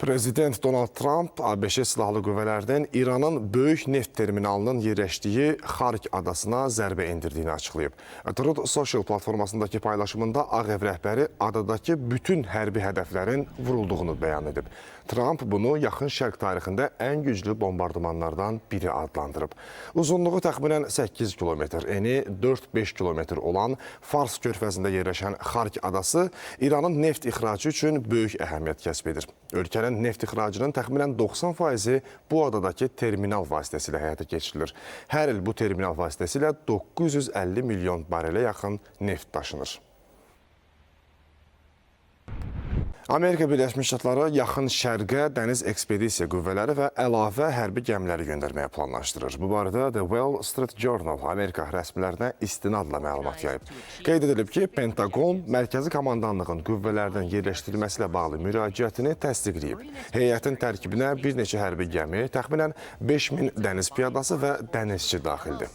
Prezident Donald Trump ABŞ silahlı qüvvələrdən İranın böyük neft terminalının yerləşdiyi Xark adasına zərbə endirdiyini açıqlayıb. Truth Social platformasındakı paylaşımında Ağ Ev rəhbəri adadakı bütün hərbi hədəflərin vurulduğunu bəyan edib. Trump bunu yaxın şərq tarixində ən güclü bombardımanlardan biri adlandırıb. Uzunluğu təxminən 8 kilometr, eni 4-5 kilometr olan Fars körfəzində yerləşən Xark adası İranın neft ixracı üçün böyük əhəmiyyət kəsb edir. Ölkənin neft ixracının təxminən 90%-i bu adadakı terminal vasitəsilə həyata keçirilir. Hər il bu terminal vasitəsilə 950 milyon barelə yaxın neft daşınır. Amerika Birləşmiş Ştatları yaxın şərqə dəniz ekspedisiya qüvvələri və əlavə hərbi gəmiləri göndərməyə planlaşdırır. Bu barədə The Wall Street Journal Amerika rəsmilərinə istinadla məlumat yayıb. Qeyd edilib ki, Pentagon Mərkəzi Komandanlığın qüvvələrdən yerləşdirilməsi ilə bağlı müraciətini təsdiqləyib. Heyətin tərkibinə bir neçə hərbi gəmi, təxminən 5000 dəniz piyadası və dənizçi daxildir.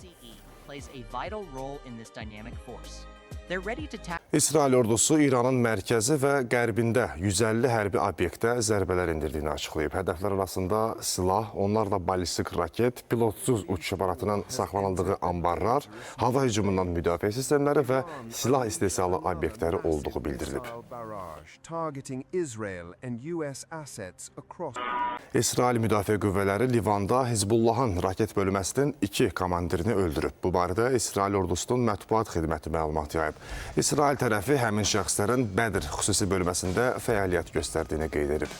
İsrail ordusu İranın mərkəzi və qərbində 150 hərbi obyektə zərbələr endirdiyini açıqlayıb. Hədəflər arasında silah, onlarla balistik raket, pilotsuz uçuş aparatının saxlanıldığı ambarlar, hava hücumundan müdafiə sistemləri və silah istehsalı obyektləri olduğu bildirilib. İsrail Müdafiə Qüvvələri Livanda Hizbullahın raket bölməsinin 2 komandirini öldürüb. Bu barədə İsrail ordusunun mətbuat xidməti məlumat yayıb. İsrail tərəfi həmin şəxslərin Bədr xüsusi bölməsində fəaliyyət göstərdiyini qeyd edib.